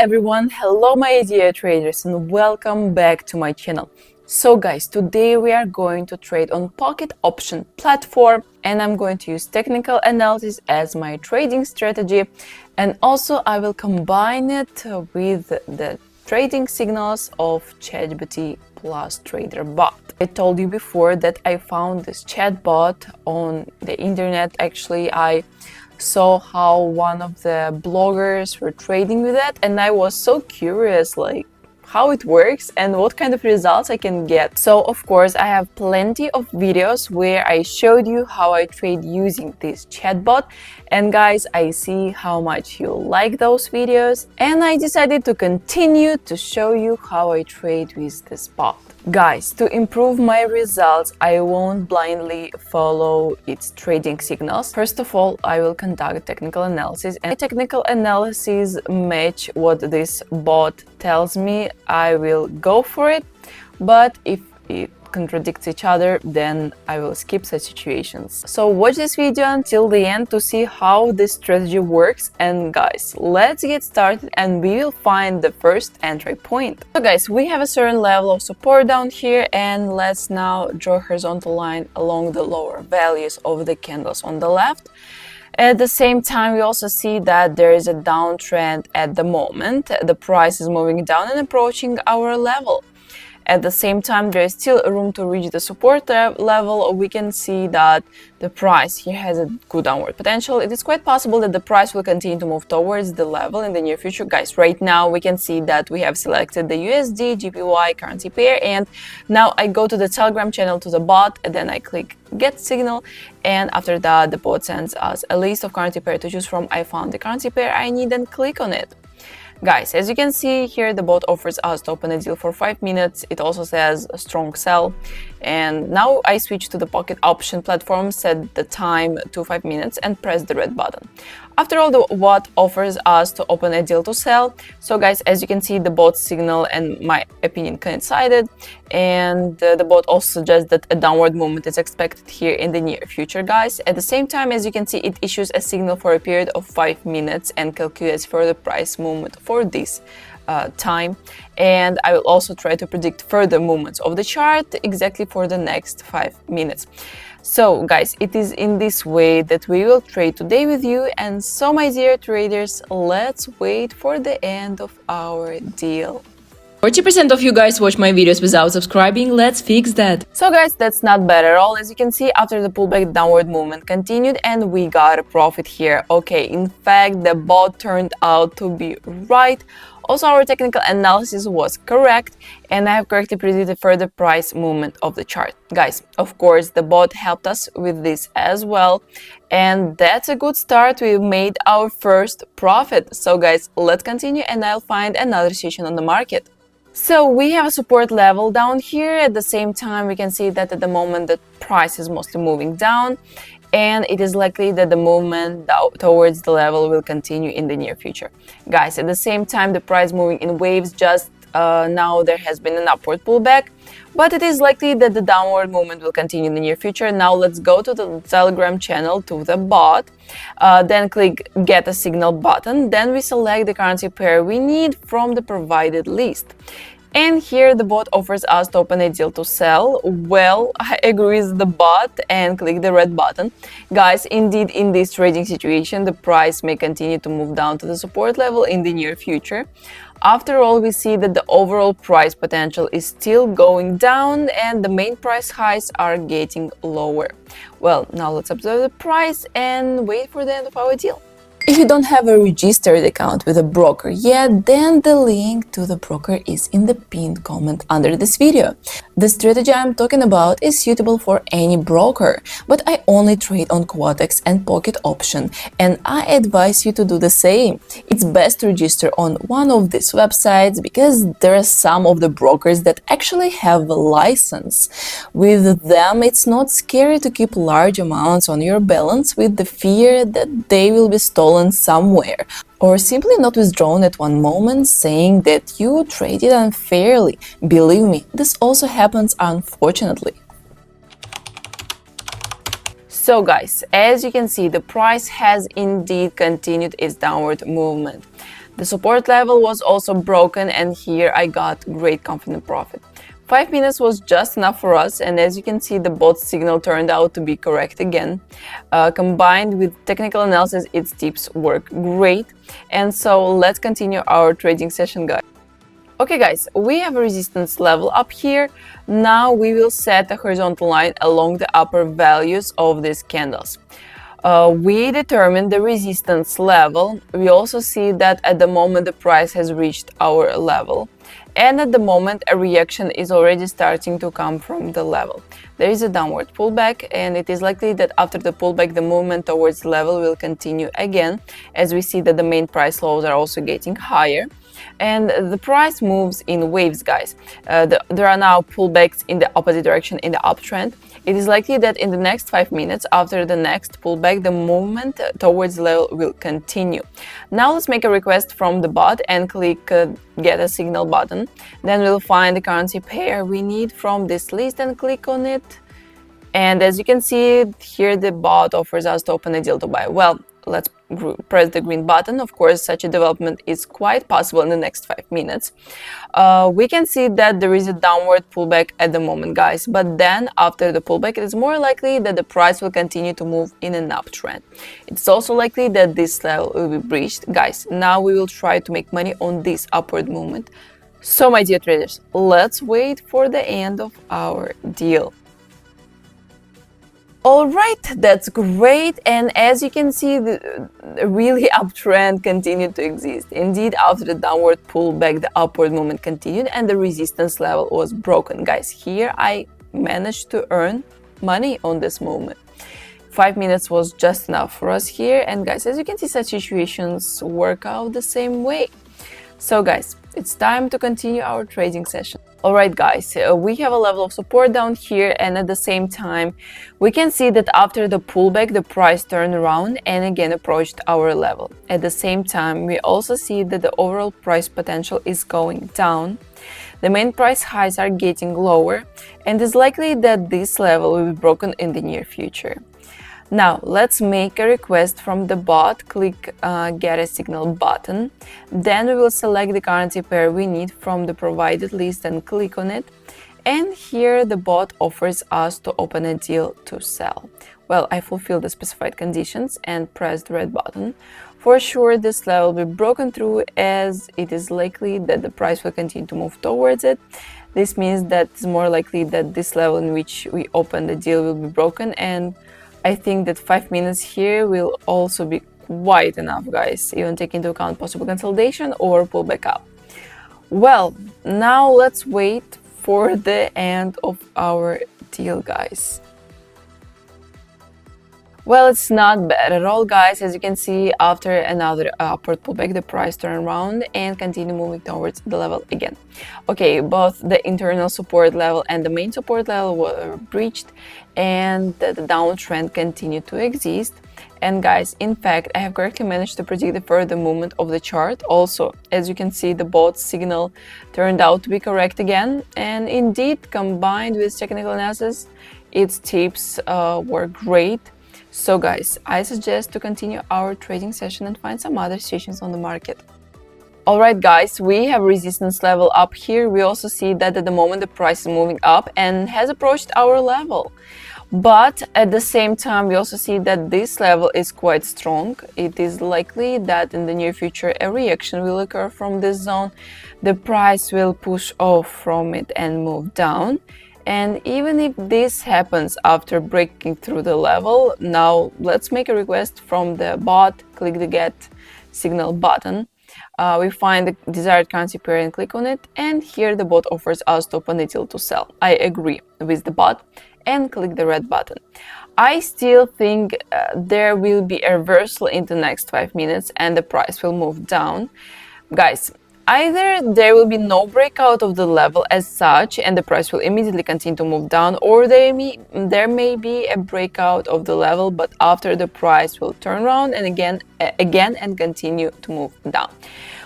everyone, hello my dear traders and welcome back to my channel. So guys, today we are going to trade on Pocket Option platform and I'm going to use technical analysis as my trading strategy, and also I will combine it with the trading signals of ChatGPT plus Trader Bot. I told you before that I found this chatbot on the internet. Actually, I saw how one of the bloggers were trading with it and I was so curious like how it works and what kind of results I can get. So of course I have plenty of videos where I showed you how I trade using this chatbot, and guys, I see how much you like those videos and I decided to continue to show you how I trade with this bot. Guys, to improve my results, I won't blindly follow its trading signals. First of all, I will conduct technical analysis, and technical analysis match what this bot tells me, I will go for it. But if it contradicts each other, then I will skip such situations. So watch this video until the end to see how this strategy works. And guys, let's get started and we will find the first entry point. So guys, we have a certain level of support down here, and let's now draw a horizontal line along the lower values of the candles on the left. At the same time, we also see that there is a downtrend at the moment. The price is moving down and approaching our level. At the same time, there is still room to reach the support level. We can see that the price here has a good downward potential. It is quite possible that the price will continue to move towards the level in the near future. Guys, right now we can see that we have selected the USD, GPY currency pair, and now I go to the Telegram channel to the bot, and then I click get signal, and after that the bot sends us a list of currency pair to choose from. I found the currency pair I need and click on it. Guys, as you can see here, the bot offers us to open a deal for 5 minutes. It also says a strong sell. And now I switch to the Pocket Option platform, set the time to 5 minutes and press the red button. After all, the bot offers us to open a deal to sell. So guys, as you can see, the bot's signal and my opinion coincided. And the bot also suggests that a downward movement is expected here in the near future, guys. At the same time, as you can see, it issues a signal for a period of 5 minutes and calculates further price movement for this time. And I will also try to predict further movements of the chart exactly for the next 5 minutes. So guys, it is in this way that we will trade today with you. And so my dear traders, let's wait for the end of our deal. 40% of you guys watch my videos without subscribing. Let's fix that. So guys, that's not bad at all. As you can see, after the pullback, downward movement continued and we got a profit here. Okay, in fact, the bot turned out to be right. Also, our technical analysis was correct and I have correctly predicted further price movement of the chart. Guys, of course, the bot helped us with this as well. And that's a good start. We made our first profit. So guys, let's continue and I'll find another session on the market. So we have a support level down here. At the same time, we can see that at the moment the price is mostly moving down, and it is likely that the movement towards the level will continue in the near future. Guys, at the same time, the price moving in waves. Just now there has been an upward pullback, but it is likely that the downward movement will continue in the near future. Now let's go to the Telegram channel to the bot, then click get a signal button, then we select the currency pair we need from the provided list. And here the bot offers us to open a deal to sell. Well, I agree with the bot and click the red button. Guys, indeed, in this trading situation, the price may continue to move down to the support level in the near future. After all, we see that the overall price potential is still going down and the main price highs are getting lower. Well, now let's observe the price and wait for the end of our deal. If you don't have a registered account with a broker yet, then the link to the broker is in the pinned comment under this video. The strategy I'm talking about is suitable for any broker, but I only trade on Quotex and Pocket Option, and I advise you to do the same. It's best to register on one of these websites because there are some of the brokers that actually have a license. With them, it's not scary to keep large amounts on your balance with the fear that they will be stolen somewhere, or simply not withdrawn at one moment saying that you traded unfairly. Believe me, this also happens, unfortunately. So guys, as you can see, the price has indeed continued its downward movement. The support level was also broken, and here I got great confident profit. 5 minutes was just enough for us, and as you can see, the bot signal turned out to be correct again. Combined with technical analysis, its tips work great. And so let's continue our trading session, guys. Okay guys, we have a resistance level up here. Now we will set a horizontal line along the upper values of these candles. We determine the resistance level. We also see that at the moment the price has reached our level, and at the moment a reaction is already starting to come from the level. There is a downward pullback, and it is likely that after the pullback the movement towards the level will continue again, as we see that the main price lows are also getting higher. And the price moves in waves, guys. There are now pullbacks in the opposite direction in the uptrend. It is likely that in the next 5 minutes after the next pullback, the movement towards the level will continue. Now let's make a request from the bot and click get a signal button. Then we'll find the currency pair we need from this list and click on it. And as you can see here, the bot offers us to open a deal to buy. Well, let's press the green button. Of course, such a development is quite possible in the next 5 minutes. We can see that there is a downward pullback at the moment, guys, but then after the pullback it is more likely that the price will continue to move in an uptrend. It's also likely that this level will be breached. Guys, now we will try to make money on this upward movement. So my dear traders, let's wait for the end of our deal. Alright, that's great, and as you can see, the really uptrend continued to exist. Indeed, after the downward pullback, the upward movement continued and the resistance level was broken. Guys, here I managed to earn money on this movement. 5 minutes was just enough for us here, and guys, as you can see, such situations work out the same way. So guys, it's time to continue our trading session. Alright guys, we have a level of support down here, and at the same time we can see that after the pullback the price turned around and again approached our level. At the same time we also see that the overall price potential is going down. The main price highs are getting lower, and it's likely that this level will be broken in the near future. Now let's make a request from the bot. Click get a signal button. Then we will select the currency pair we need from the provided list and click on it. And here the bot offers us to open a deal to sell. Well, I fulfill the specified conditions and press the red button. For sure this level will be broken through, as it is likely that the price will continue to move towards it. This means that it's more likely that this level in which we open the deal will be broken, and I think that 5 minutes here will also be quite enough, guys, even take into account possible consolidation or pullback up. Well, now let's wait for the end of our deal, guys. Well, it's not bad at all, guys. As you can see, after another upward pullback, the price turned around and continued moving towards the level again. Okay, both the internal support level and the main support level were breached, and the downtrend continued to exist. And guys, in fact, I have correctly managed to predict the further movement of the chart. Also, as you can see, the bot signal turned out to be correct again, and indeed, combined with technical analysis, its tips were great. So guys, I suggest to continue our trading session and find some other situations on the market. Alright guys, we have resistance level up here. We also see that at the moment the price is moving up and has approached our level. But at the same time, we also see that this level is quite strong. It is likely that in the near future a reaction will occur from this zone. The price will push off from it and move down. And even if this happens after breaking through the level, now let's make a request from the bot. Click the get signal button. We find the desired currency pair and click on it, and here the bot offers us to open a deal to sell. I agree with the bot and click the red button. I still think there will be a reversal in the next 5 minutes and the price will move down. Guys, either there will be no breakout of the level as such and the price will immediately continue to move down, or there may be a breakout of the level, but after the price will turn around and again and continue to move down.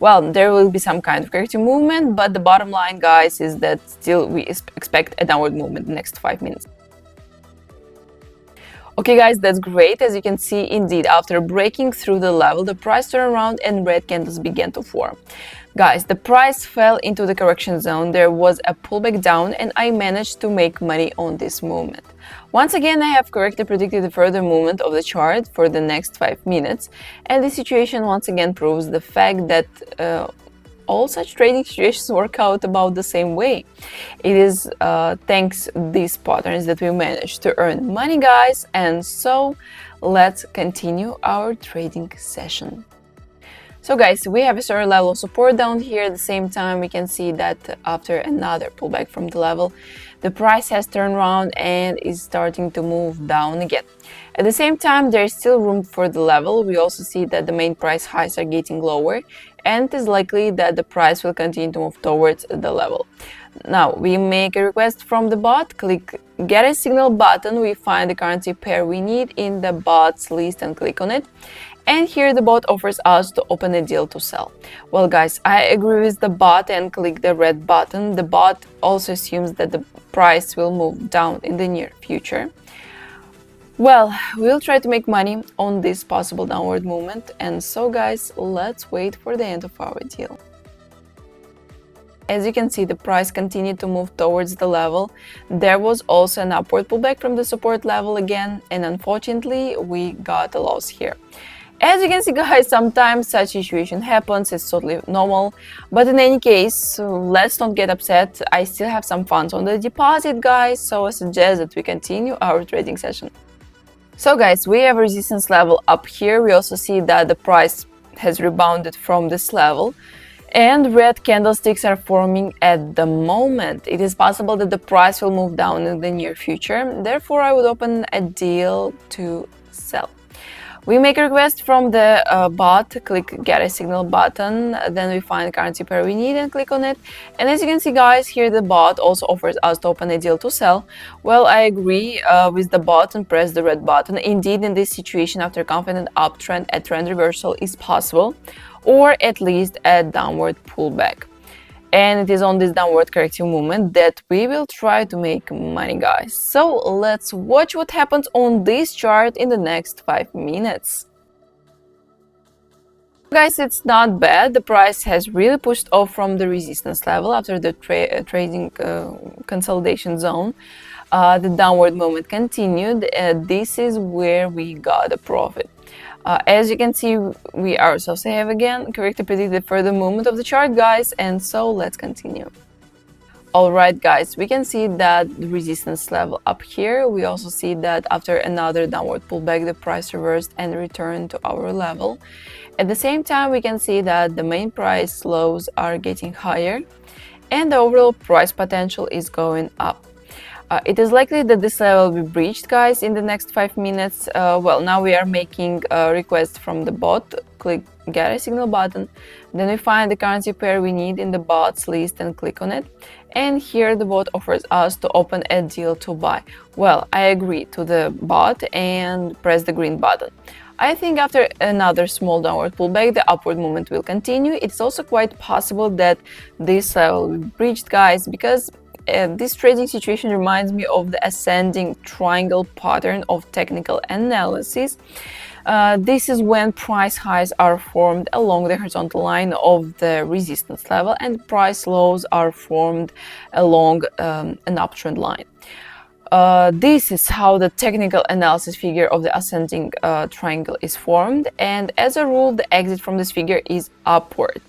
Well, there will be some kind of corrective movement, but the bottom line, guys, is that still we expect a downward movement in the next 5 minutes. Okay guys, that's great. As you can see, indeed, after breaking through the level, the price turned around and red candles began to form. Guys, the price fell into the correction zone, there was a pullback down, and I managed to make money on this movement. Once again, I have correctly predicted the further movement of the chart for the next 5 minutes, and this situation once again proves the fact that all such trading situations work out about the same way. It is thanks these patterns that we manage to earn money, guys, and so let's continue our trading session. So guys, we have a certain level of support down here. At the same time, we can see that after another pullback from the level, the price has turned around and is starting to move down again. At the same time, there is still room for the level. We also see that the main price highs are getting lower, and it is likely that the price will continue to move towards the level. Now, we make a request from the bot, click Get a Signal button, we find the currency pair we need in the bot's list and click on it. And here the bot offers us to open a deal to sell. Well guys, I agree with the bot and click the red button. The bot also assumes that the price will move down in the near future. Well, we'll try to make money on this possible downward movement, and so guys, let's wait for the end of our deal. As you can see, the price continued to move towards the level. There was also an upward pullback from the support level again, and unfortunately we got a loss here. As you can see guys, sometimes such situation happens, it's totally normal, but in any case, let's not get upset. I still have some funds on the deposit guys, so I suggest that we continue our trading session. So guys, we have a resistance level up here. We also see that the price has rebounded from this level and red candlesticks are forming at the moment. It is possible that the price will move down in the near future, therefore I would open a deal to sell. We make a request from the bot, click Get a Signal button, then we find the currency pair we need and click on it. And as you can see guys, here the bot also offers us to open a deal to sell. Well, I agree with the bot and press the red button. Indeed, in this situation, after a confident uptrend, a trend reversal is possible, or at least a downward pullback. And it is on this downward corrective movement that we will try to make money, guys. So let's watch what happens on this chart in the next 5 minutes. Guys, it's not bad. The price has really pushed off from the resistance level after the trading consolidation zone. The downward movement continued. This is where we got a profit. As you can see, we ourselves have again correctly predicted the further movement of the chart, guys, and so let's continue. Alright guys, we can see that the resistance level up here. We also see that after another downward pullback, the price reversed and returned to our level. At the same time, we can see that the main price lows are getting higher and the overall price potential is going up. It is likely that this level will be breached, guys, in the next 5 minutes. Well, now we are making a request from the bot. Click Get a Signal button. Then we find the currency pair we need in the bot's list and click on it. And here the bot offers us to open a deal to buy. Well, I agree to the bot and press the green button. I think after another small downward pullback, the upward movement will continue. It's also quite possible that this level will be breached, guys, because this trading situation reminds me of the ascending triangle pattern of technical analysis. This is when price highs are formed along the horizontal line of the resistance level and price lows are formed along an uptrend line. This is how the technical analysis figure of the ascending triangle is formed, and as a rule the exit from this figure is upward.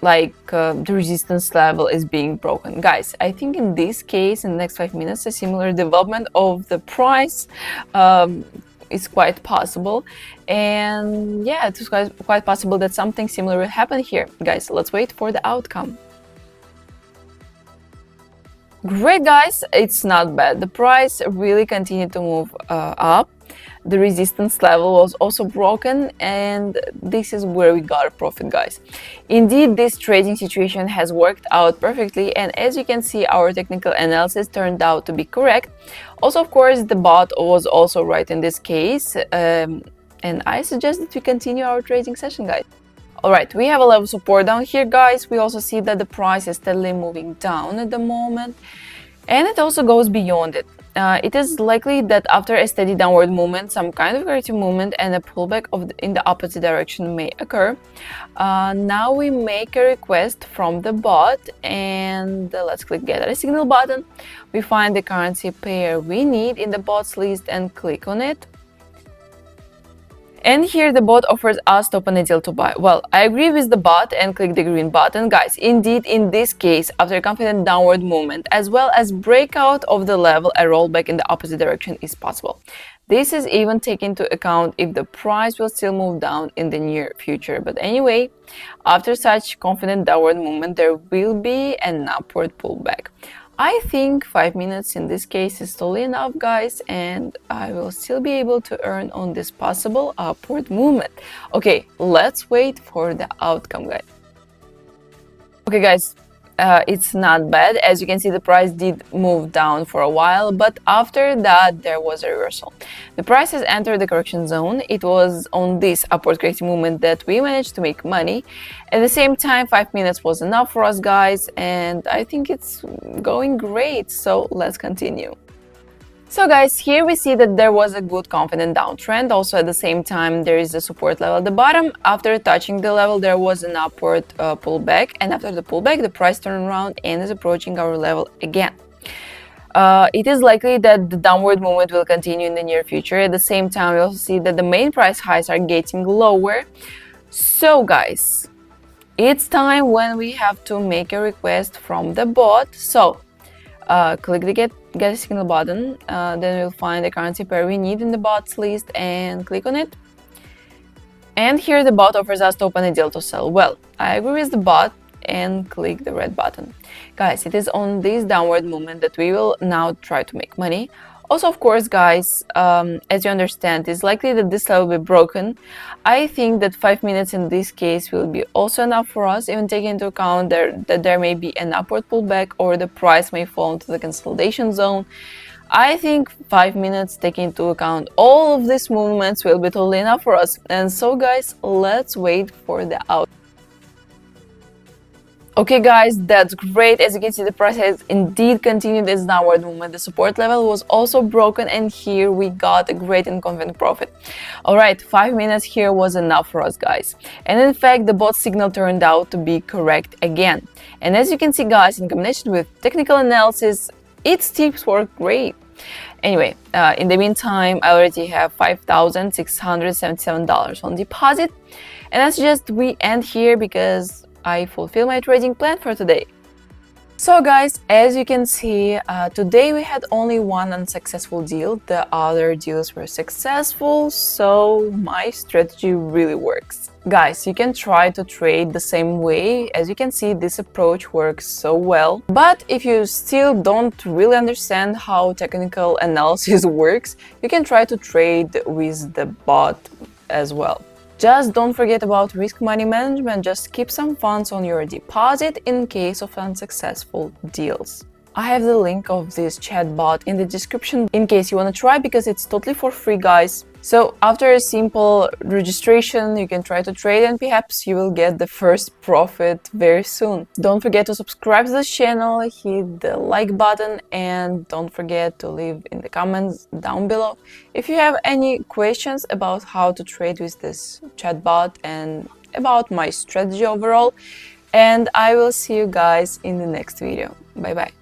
The resistance level is being broken. Guys, I think in this case, in the next 5 minutes, a similar development of the price is quite possible. And yeah, it's quite possible that something similar will happen here. Guys, let's wait for the outcome. Great, guys, it's not bad. The price really continued to move up. The resistance level was also broken, and this is where we got a profit, guys. Indeed, this trading situation has worked out perfectly, and as you can see, our technical analysis turned out to be correct. Also, of course, the bot was also right in this case, and I suggest that we continue our trading session, guys. Alright, we have a level of support down here, guys. We also see that the price is steadily moving down at the moment, and it also goes beyond it. it is likely that after a steady downward movement, some kind of corrective movement and a pullback in the opposite direction may occur. Now we make a request from the bot, and let's click get a signal button. We find the currency pair we need in the bot's list and click on it. And here the bot offers us to open a deal to buy. Well, I agree with the bot and click the green button. Guys, indeed, in this case, after a confident downward movement, as well as breakout of the level, a rollback in the opposite direction is possible. This is even taken into account if the price will still move down in the near future. But anyway, after such confident downward movement, there will be an upward pullback. I think 5 minutes in this case is totally enough, guys, and I will still be able to earn on this possible upward movement. Okay, let's wait for the outcome, guys. Okay, guys, it's not bad. As you can see, the price did move down for a while, but after that there was a reversal. The price has entered the correction zone. It was on this upward correcting movement that we managed to make money. At the same time, 5 minutes was enough for us, guys, and I think it's going great, so let's continue. So guys, here we see that there was a good confident downtrend. Also at the same time, there is a support level at the bottom. After touching the level, there was an upward pullback, and after the pullback, the price turned around and is approaching our level again. It is likely that the downward movement will continue in the near future. At the same time, we also see that the main price highs are getting lower. So guys, it's time when we have to make a request from the bot. So click the get a signal button, then we'll find the currency pair we need in the bot's list and click on it. And here the bot offers us to open a deal to sell. Well, I agree with the bot and click the red button. Guys, it is on this downward movement that we will now try to make money. Also, of course, guys, as you understand, it's likely that this level will be broken. I think that 5 minutes in this case will be also enough for us, even taking into account that there may be an upward pullback or the price may fall into the consolidation zone. I think 5 minutes taking into account all of these movements will be totally enough for us. And so, guys, let's wait for the outcome. Okay guys, that's great. As you can see, the price has indeed continued its downward movement. The support level was also broken, and here we got a great and confident profit. Alright, 5 minutes here was enough for us, guys. And in fact, the bot signal turned out to be correct again. And as you can see, guys, in combination with technical analysis, its tips work great. Anyway, in the meantime, I already have $5,677 on deposit. And I suggest we end here because I fulfill my trading plan for today. So guys, as you can see, today we had only one unsuccessful deal. The other deals were successful, so my strategy really works. Guys, you can try to trade the same way. As you can see, this approach works so well. But if you still don't really understand how technical analysis works, you can try to trade with the bot as well. Just don't forget about risk money management. Just keep some funds on your deposit in case of unsuccessful deals. I have the link of this chatbot in the description in case you want to try, because it's totally for free, guys. So after a simple registration, you can try to trade and perhaps you will get the first profit very soon. Don't forget to subscribe to this channel, hit the like button, and don't forget to leave in the comments down below if you have any questions about how to trade with this chatbot and about my strategy overall. And I will see you guys in the next video. Bye bye.